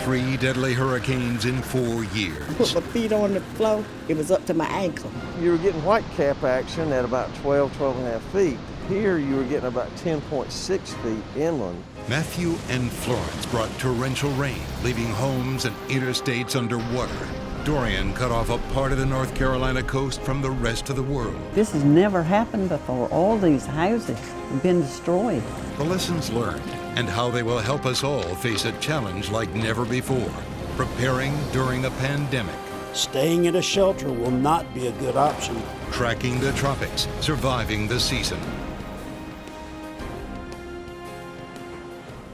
3 deadly hurricanes in 4 years. Put my feet on the floor, it was up to my ankle. You were getting white cap action at about 12 and a half feet. Here you were getting about 10.6 feet inland. Matthew and Florence brought torrential rain, leaving homes and interstates underwater. Dorian cut off a part of the North Carolina coast from the rest of the world. This has never happened before. All these houses have been destroyed. The lessons learned and how they will help us all face a challenge like never before, preparing during a pandemic. Staying in a shelter will not be a good option. Tracking the tropics, surviving the season.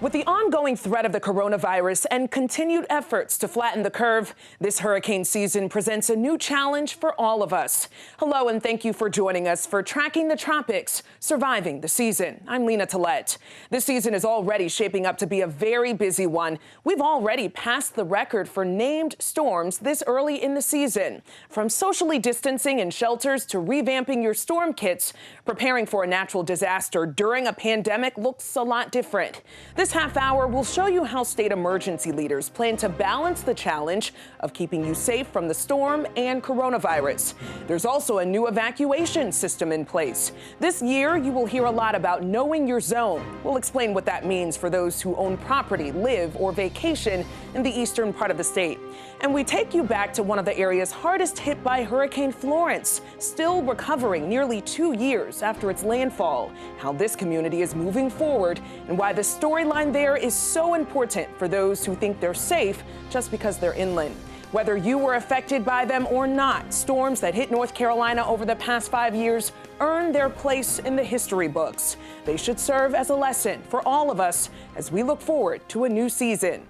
With the ongoing threat of the coronavirus and continued efforts to flatten the curve, this hurricane season presents a new challenge for all of us. Hello, and thank you for joining us for Tracking the Tropics, Surviving the Season. I'm Lena Tillett. This season is already shaping up to be a very busy one. We've already passed the record for named storms this early in the season. From socially distancing in shelters to revamping your storm kits, preparing for a natural disaster during a pandemic looks a lot different. This half hour will show you how state emergency leaders plan to balance the challenge of keeping you safe from the storm and coronavirus. There's also a new evacuation system in place. This year, you will hear a lot about knowing your zone. We'll explain what that means for those who own property, live, or vacation in the eastern part of the state. And we take you back to one of the areas hardest hit by Hurricane Florence, still recovering nearly 2 years after its landfall, how this community is moving forward, and why the storyline there is so important for those who think they're safe just because they're inland. Whether you were affected by them or not, storms that hit North Carolina over the past 5 years earned their place in the history books. They should serve as a lesson for all of us as we look forward to a new season.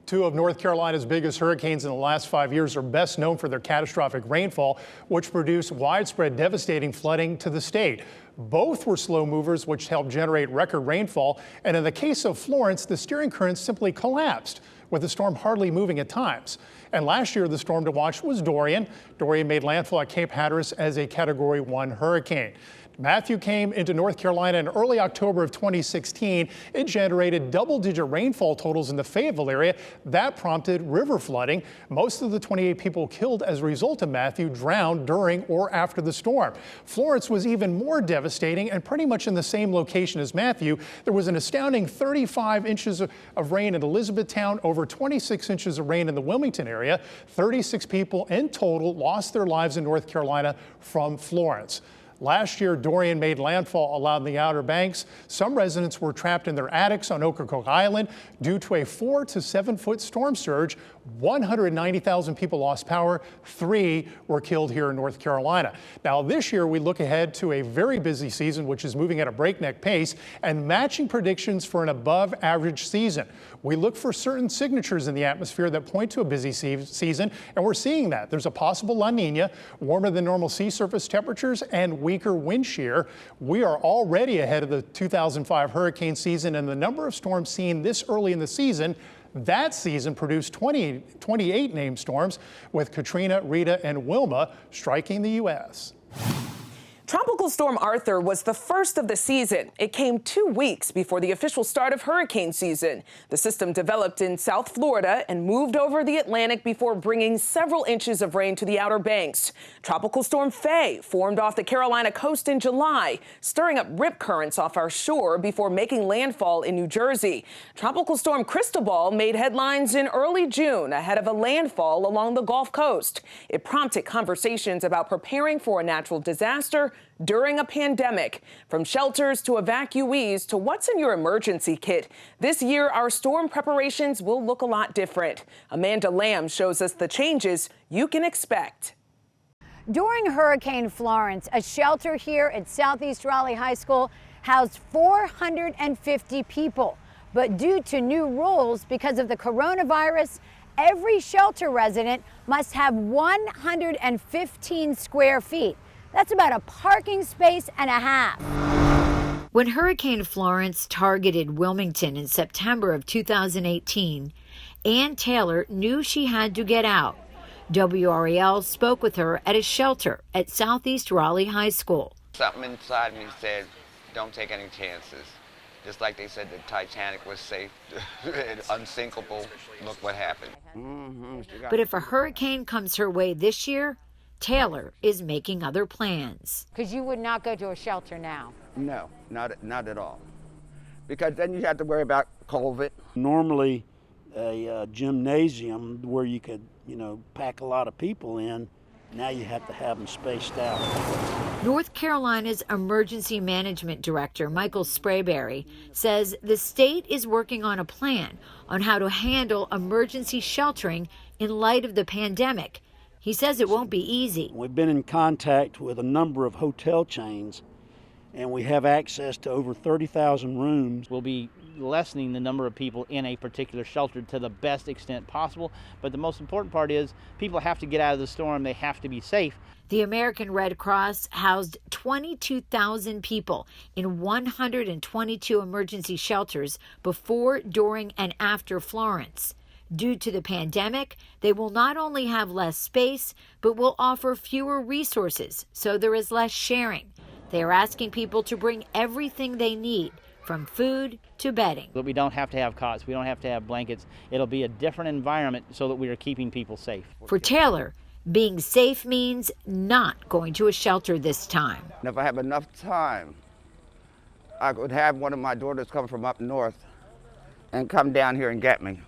Two of North Carolina's biggest hurricanes in the last 5 years are best known for their catastrophic rainfall, which produced widespread devastating flooding to the state. Both were slow movers, which helped generate record rainfall. And in the case of Florence, the steering current simply collapsed, with the storm hardly moving at times. And last year, the storm to watch was Dorian. Dorian made landfall at Cape Hatteras as a Category 1 hurricane. Matthew came into North Carolina in early October of 2016. It generated double-digit rainfall totals in the Fayetteville area. That prompted river flooding. Most of the 28 people killed as a result of Matthew drowned during or after the storm. Florence was even more devastating and pretty much in the same location as Matthew. There was an astounding 35 inches of rain in Elizabethtown, over 26 inches of rain in the Wilmington area. 36 people in total lost their lives in North Carolina from Florence. Last year, Dorian made landfall along the Outer Banks. Some residents were trapped in their attics on Ocracoke Island due to a 4 to 7 foot storm surge. 190,000 people lost power. 3 were killed here in North Carolina. Now, this year, we look ahead to a very busy season, which is moving at a breakneck pace and matching predictions for an above average season. We look for certain signatures in the atmosphere that point to a busy season, and we're seeing that. There's a possible La Nina, warmer than normal sea surface temperatures, and weaker wind shear. We are already ahead of the 2005 hurricane season, and the number of storms seen this early in the season, that season produced 28 named storms, with Katrina, Rita, and Wilma striking the U.S. Tropical Storm Arthur was the first of the season. It came 2 weeks before the official start of hurricane season. The system developed in South Florida and moved over the Atlantic before bringing several inches of rain to the Outer Banks. Tropical Storm Faye formed off the Carolina coast in July, stirring up rip currents off our shore before making landfall in New Jersey. Tropical Storm Cristobal made headlines in early June ahead of a landfall along the Gulf Coast. It prompted conversations about preparing for a natural disaster during a pandemic. From shelters to evacuees to what's in your emergency kit, this year our storm preparations will look a lot different. Amanda Lamb shows us the changes you can expect. During Hurricane Florence, a shelter here at Southeast Raleigh High School housed 450 people. But due to new rules because of the coronavirus, every shelter resident must have 115 square feet. That's about a parking space and a half. When Hurricane Florence targeted Wilmington in September of 2018, Ann Taylor knew she had to get out. WRAL spoke with her at a shelter at Southeast Raleigh High School. Something inside me said, don't take any chances. Just like they said the Titanic was safe and unsinkable, look what happened. But if a hurricane comes her way this year, Taylor is making other plans. Because you would not go to a shelter now. No, not at all. Because then you have to worry about COVID. Normally, a gymnasium where you could, pack a lot of people in, now you have to have them spaced out. North Carolina's Emergency Management Director, Michael Sprayberry, says the state is working on a plan on how to handle emergency sheltering in light of the pandemic. He says it won't be easy. We've been in contact with a number of hotel chains, and we have access to over 30,000 rooms. We'll be lessening the number of people in a particular shelter to the best extent possible. But the most important part is people have to get out of the storm. They have to be safe. The American Red Cross housed 22,000 people in 122 emergency shelters before, during, and after Florence. Due to the pandemic, they will not only have less space, but will offer fewer resources, so there is less sharing. They are asking people to bring everything they need, from food to bedding. But we don't have to have cots, we don't have to have blankets. It'll be a different environment so that we are keeping people safe. For Taylor, being safe means not going to a shelter this time. And if I have enough time, I could have one of my daughters come from up north and come down here and get me.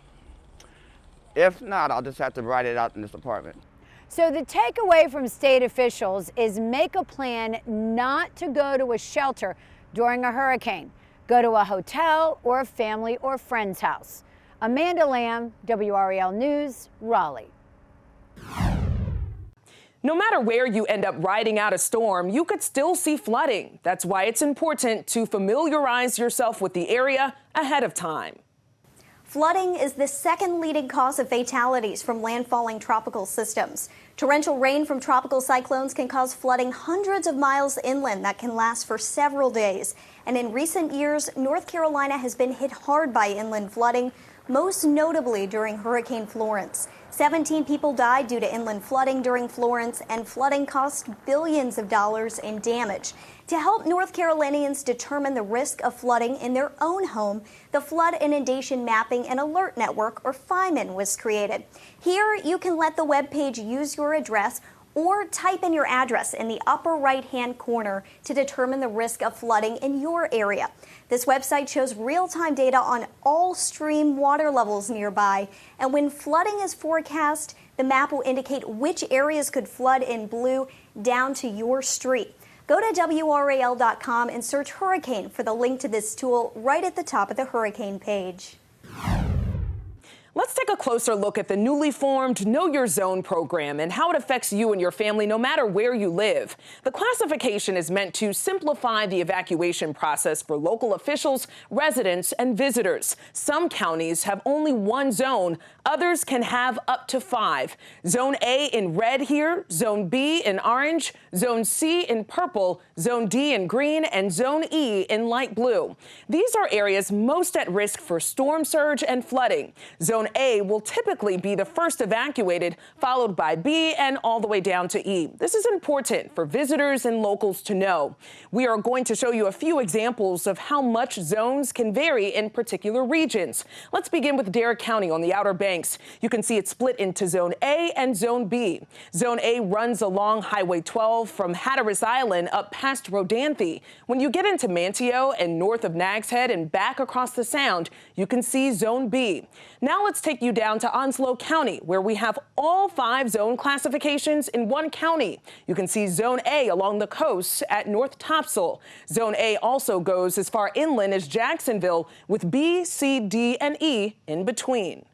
If not, I'll just have to write it out in this apartment. So the takeaway from state officials is make a plan not to go to a shelter during a hurricane. Go to a hotel or a family or friend's house. Amanda Lamb, WRAL News, Raleigh. No matter where you end up riding out a storm, you could still see flooding. That's why it's important to familiarize yourself with the area ahead of time. Flooding is the second leading cause of fatalities from landfalling tropical systems. Torrential rain from tropical cyclones can cause flooding hundreds of miles inland that can last for several days. And in recent years, North Carolina has been hit hard by inland flooding, most notably during Hurricane Florence. 17 people died due to inland flooding during Florence, and flooding cost billions of dollars in damage. To help North Carolinians determine the risk of flooding in their own home, the Flood Inundation Mapping and Alert Network, or FIMAN, was created. Here, you can let the webpage use your address or type in your address in the upper right-hand corner to determine the risk of flooding in your area. This website shows real-time data on all stream water levels nearby, and when flooding is forecast, the map will indicate which areas could flood in blue down to your street. Go to WRAL.com and search hurricane for the link to this tool right at the top of the hurricane page. Let's take a closer look at the newly formed Know Your Zone program and how it affects you and your family no matter where you live. The classification is meant to simplify the evacuation process for local officials, residents, and visitors. Some counties have only one zone. Others can have up to 5. Zone A in red here, Zone B in orange, Zone C in purple, Zone D in green, and Zone E in light blue. These are areas most at risk for storm surge and flooding. Zone A will typically be the first evacuated, followed by B and all the way down to E. This is important for visitors and locals to know. We are going to show you a few examples of how much zones can vary in particular regions. Let's begin with Dare County on the Outer Banks. You can see it split into Zone A and Zone B. Zone A runs along Highway 12 from Hatteras Island up past Rodanthe. When you get into Manteo and north of Nags Head and back across the Sound, you can see Zone B. Now let's take you down to Onslow County, where we have all 5 zone classifications in one county. You can see Zone A along the coast at North Topsail. Zone A also goes as far inland as Jacksonville, with B, C, D, and E in between.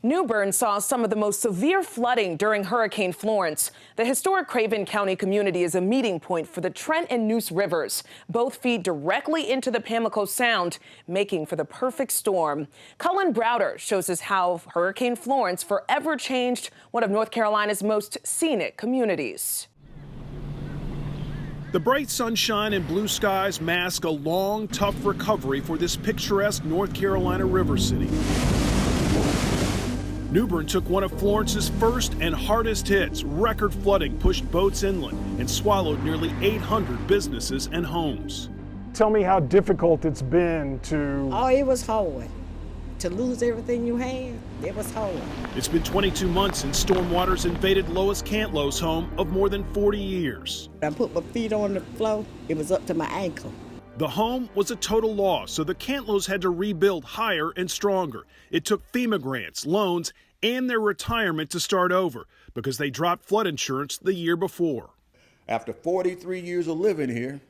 New Bern saw some of the most severe flooding during Hurricane Florence. The historic Craven County community is a meeting point for the Trent and Neuse rivers. Both feed directly into the Pamlico Sound, making for the perfect storm. Cullen Browder shows us how Hurricane Florence forever changed one of North Carolina's most scenic communities. The bright sunshine and blue skies mask a long, tough recovery for this picturesque North Carolina river city. New Bern took one of Florence's first and hardest hits. Record flooding pushed boats inland and swallowed nearly 800 businesses and homes. Tell me how difficult it's been to... Oh, it was hard. To lose everything you had, it was hard. It's been 22 months since storm waters invaded Lois Cantlow's home of more than 40 years. I put my feet on the floor, it was up to my ankle. The home was a total loss, so the Cantlows had to rebuild higher and stronger. It took FEMA grants, loans, and their retirement to start over because they dropped flood insurance the year before. After 43 years of living here,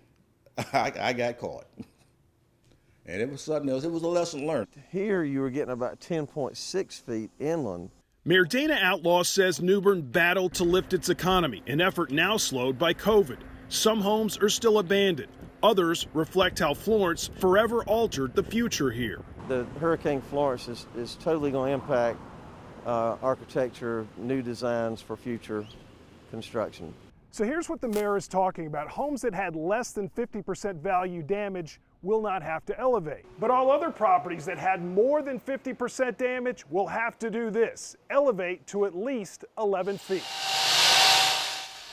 I got caught. And it was something else. It was a lesson learned. Here you were getting about 10.6 feet inland. Mayor Dana Outlaw says New Bern battled to lift its economy, an effort now slowed by COVID. Some homes are still abandoned. Others reflect how Florence forever altered the future here. The Hurricane Florence is totally going to impact architecture, new designs for future construction. So here's what the mayor is talking about. Homes that had less than 50% value damage will not have to elevate. But all other properties that had more than 50% damage will have to do this, elevate to at least 11 feet.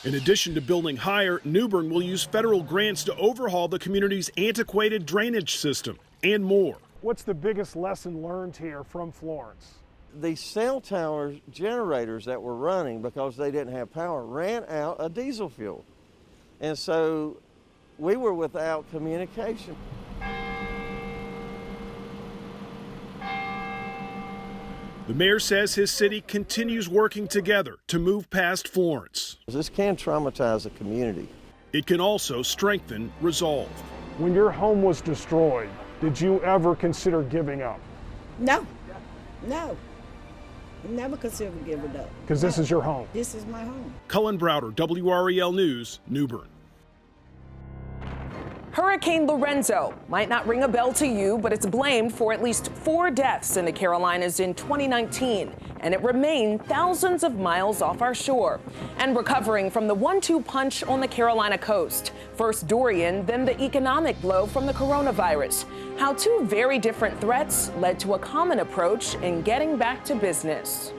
In addition to building higher, New Bern will use federal grants to overhaul the community's antiquated drainage system and more. What's the biggest lesson learned here from Florence? The cell tower generators that were running because they didn't have power ran out of diesel fuel. And so we were without communication. The mayor says his city continues working together to move past Florence. This can traumatize a community. It can also strengthen resolve. When your home was destroyed, did you ever consider giving up? No. Never consider giving up. Because this is your home. This is my home. Cullen Browder, WRAL News, New Bern. Hurricane Lorenzo might not ring a bell to you, but it's blamed for at least 4 deaths in the Carolinas in 2019, and it remained thousands of miles off our shore. And recovering from the 1-2 punch on the Carolina coast. First Dorian, then the economic blow from the coronavirus. How 2 very different threats led to a common approach in getting back to business.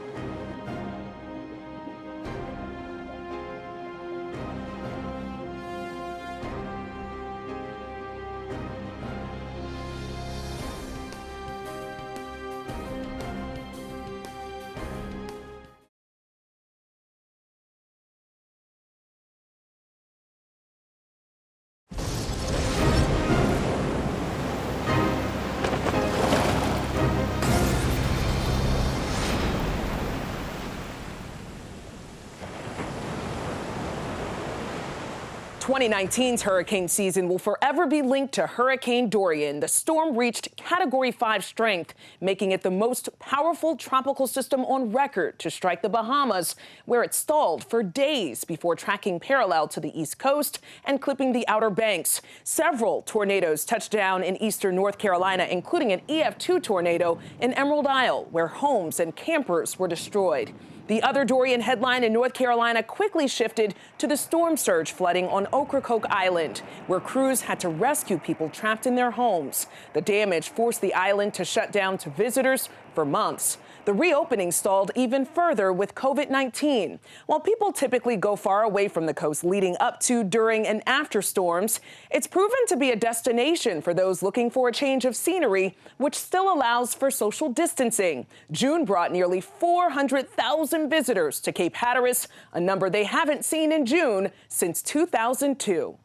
(2019's hurricane season will forever be linked to Hurricane Dorian. The storm reached Category 5 strength, making it the most powerful tropical system on record to strike the Bahamas, where it stalled for days before tracking parallel to the East Coast and clipping the Outer Banks. Several tornadoes touched down in eastern North Carolina, including an EF2 tornado in Emerald Isle, where homes and campers were destroyed. The other Dorian headline in North Carolina quickly shifted to the storm surge flooding on Ocracoke Island, where crews had to rescue people trapped in their homes. The damage forced the island to shut down to visitors for months. The reopening stalled even further with COVID-19. While people typically go far away from the coast leading up to, during, and after storms, it's proven to be a destination for those looking for a change of scenery, which still allows for social distancing. June brought nearly 400,000 visitors to Cape Hatteras, a number they haven't seen in June since 2002.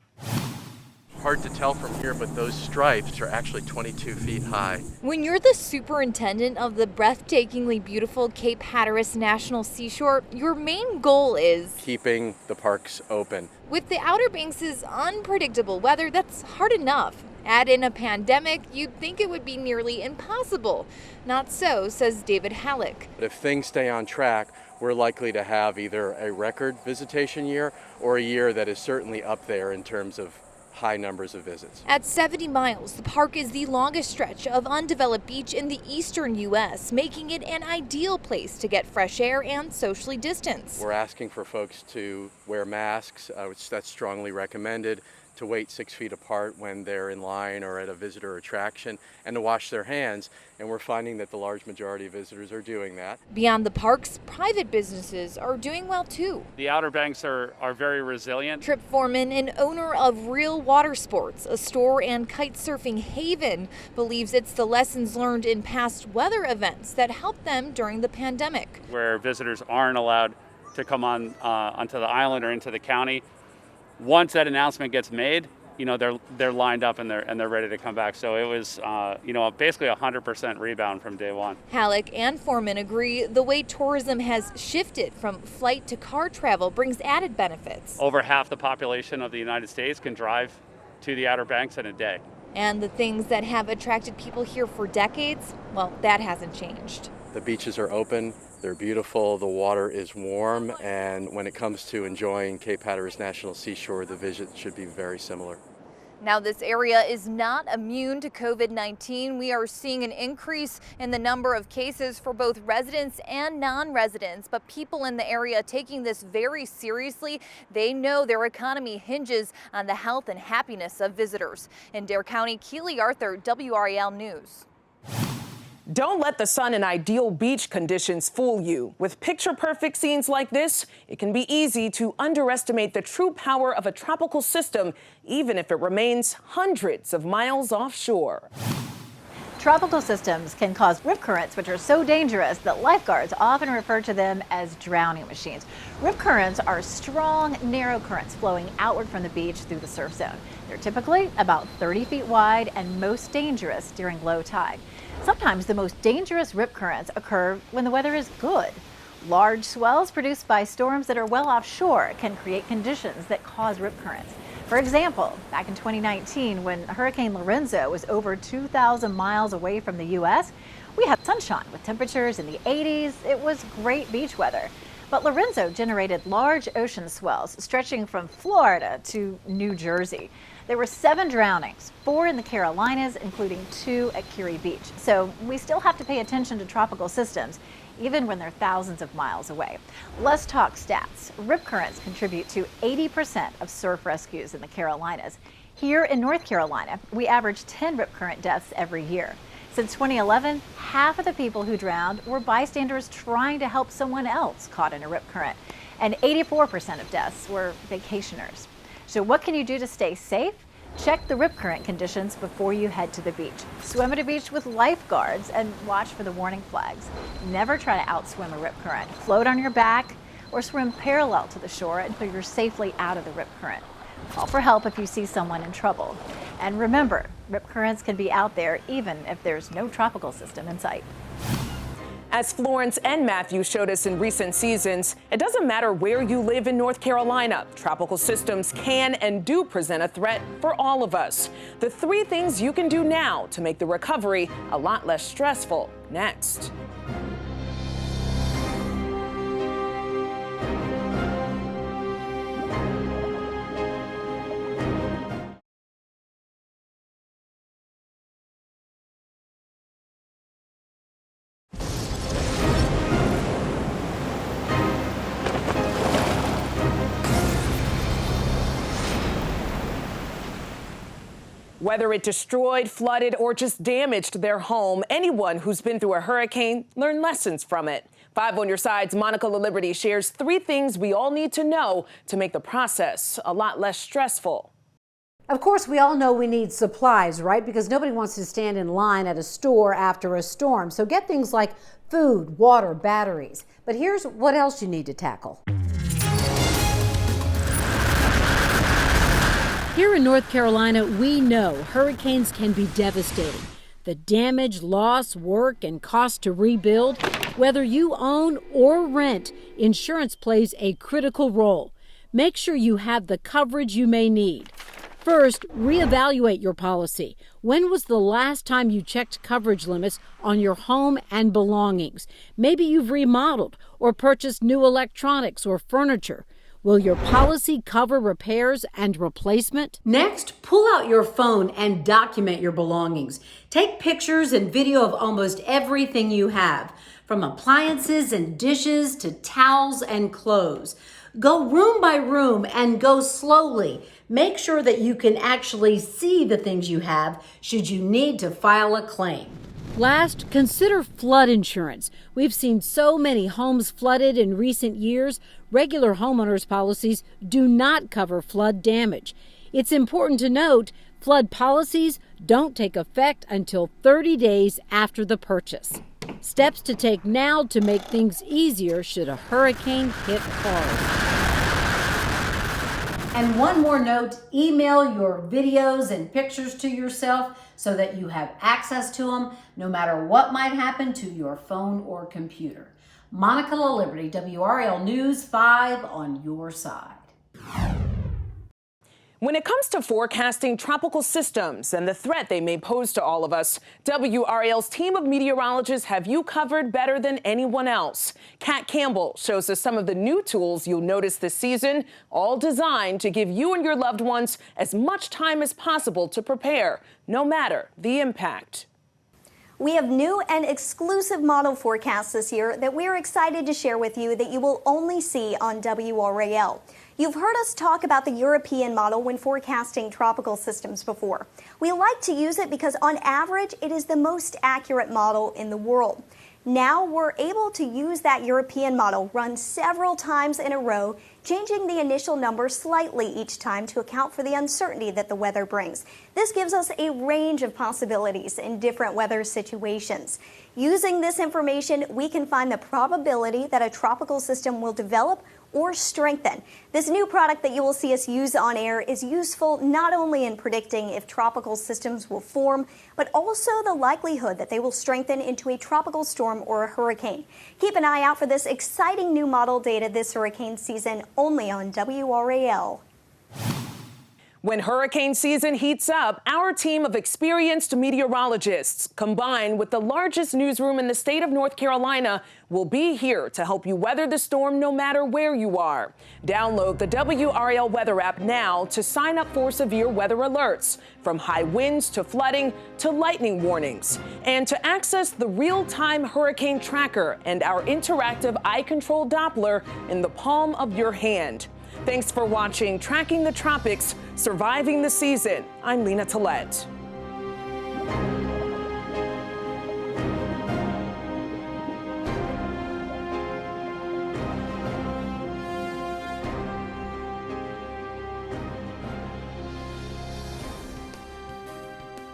Hard to tell from here, but those stripes are actually 22 feet high. When you're the superintendent of the breathtakingly beautiful Cape Hatteras National Seashore, your main goal is keeping the parks open. With the Outer Banks' unpredictable weather, that's hard enough. Add in a pandemic, you'd think it would be nearly impossible. Not so, says David Halleck. But if things stay on track, we're likely to have either a record visitation year or a year that is certainly up there in terms of high numbers of visits. At 70 miles, the park is the longest stretch of undeveloped beach in the eastern U.S., making it an ideal place to get fresh air and socially distance. We're asking for folks to wear masks, which that's strongly recommended, to wait 6 feet apart when they're in line or at a visitor attraction, and to wash their hands. And we're finding that the large majority of visitors are doing that. Beyond the parks, private businesses are doing well too. The Outer Banks are very resilient. Trip Foreman, an owner of WRAL Water Sports, a store and kite surfing haven, believes it's the lessons learned in past weather events that helped them during the pandemic. Where visitors aren't allowed to come onto the island or into the county, once that announcement gets made, they're lined up and they're ready to come back. So it was basically 100% rebound from day one. Halleck and Foreman agree the way tourism has shifted from flight to car travel brings added benefits. Over half the population of the United States can drive to the Outer Banks in a day. And the things that have attracted people here for decades, well, that hasn't changed. The beaches are open, they're beautiful, the water is warm, and when it comes to enjoying Cape Hatteras National Seashore, the vision should be very similar. Now, this area is not immune to COVID-19. We are seeing an increase in the number of cases for both residents and non-residents, but people in the area taking this very seriously. They know their economy hinges on the health and happiness of visitors. In Dare County, Keely Arthur, WRAL News. Don't let the sun and ideal beach conditions fool you. With picture-perfect scenes like this, it can be easy to underestimate the true power of a tropical system, even if it remains hundreds of miles offshore. Tropical systems can cause rip currents, which are so dangerous that lifeguards often refer to them as drowning machines. Rip currents are strong, narrow currents flowing outward from the beach through the surf zone. They're typically about 30 feet wide and most dangerous during low tide. Sometimes the most dangerous rip currents occur when the weather is good. Large swells produced by storms that are well offshore can create conditions that cause rip currents. For example, back in 2019, when Hurricane Lorenzo was over 2,000 miles away from the U.S., we had sunshine with temperatures in the 80s. It was great beach weather. But Lorenzo generated large ocean swells stretching from Florida to New Jersey. There were 7 drownings, 4 in the Carolinas, including 2 at Curie Beach. So we still have to pay attention to tropical systems, even when they're thousands of miles away. Let's talk stats. Rip currents contribute to 80% of surf rescues in the Carolinas. Here in North Carolina, we average 10 rip current deaths every year. Since 2011, half of the people who drowned were bystanders trying to help someone else caught in a rip current, and 84% of deaths were vacationers. So what can you do to stay safe? Check the rip current conditions before you head to the beach. Swim at a beach with lifeguards and watch for the warning flags. Never try to outswim a rip current. Float on your back or swim parallel to the shore until you're safely out of the rip current. Call for help if you see someone in trouble. And remember, rip currents can be out there even if there's no tropical system in sight. As Florence and Matthew showed us in recent seasons, it doesn't matter where you live in North Carolina. Tropical systems can and do present a threat for all of us. The 3 things you can do now to make the recovery a lot less stressful. Next. Whether it destroyed, flooded, or just damaged their home, anyone who's been through a hurricane learned lessons from it. 5 on your side's Monica LaLiberty shares 3 things we all need to know to make the process a lot less stressful. Of course, we all know we need supplies, right? Because nobody wants to stand in line at a store after a storm. So get things like food, water, batteries. But here's what else you need to tackle. Here in North Carolina, we know hurricanes can be devastating. The damage, loss, work, and cost to rebuild, whether you own or rent, insurance plays a critical role. Make sure you have the coverage you may need. First, reevaluate your policy. When was the last time you checked coverage limits on your home and belongings? Maybe you've remodeled or purchased new electronics or furniture. Will your policy cover repairs and replacement? Next, pull out your phone and document your belongings. Take pictures and video of almost everything you have, from appliances and dishes to towels and clothes. Go room by room and go slowly. Make sure that you can actually see the things you have should you need to file a claim. Last, consider flood insurance. We've seen so many homes flooded in recent years. Regular homeowners policies do not cover flood damage. It's important to note, flood policies don't take effect until 30 days after the purchase. Steps to take now to make things easier should a hurricane hit hard. And one more note, email your videos and pictures to yourself so that you have access to them no matter what might happen to your phone or computer. Monica LaLiberty, WRAL News 5 on your side. When it comes to forecasting tropical systems and the threat they may pose to all of us, WRAL's team of meteorologists have you covered better than anyone else. Kat Campbell shows us some of the new tools you'll notice this season, all designed to give you and your loved ones as much time as possible to prepare, no matter the impact. We have new and exclusive model forecasts this year that we're excited to share with you that you will only see on WRAL. You've heard us talk about the European model when forecasting tropical systems before. We like to use it because on average, it is the most accurate model in the world. Now we're able to use that European model run several times in a row, changing the initial number slightly each time to account for the uncertainty that the weather brings. This gives us a range of possibilities in different weather situations. Using this information, we can find the probability that a tropical system will develop or strengthen. This new product that you will see us use on air is useful not only in predicting if tropical systems will form, but also the likelihood that they will strengthen into a tropical storm or a hurricane. Keep an eye out for this exciting new model data this hurricane season only on WRAL. When hurricane season heats up, our team of experienced meteorologists, combined with the largest newsroom in the state of North Carolina, will be here to help you weather the storm no matter where you are. Download the WRAL weather app now to sign up for severe weather alerts, from high winds to flooding to lightning warnings, and to access the real-time hurricane tracker and our interactive eye-control Doppler in the palm of your hand. Thanks for watching Tracking the Tropics, Surviving the Season. I'm Lena Tillett.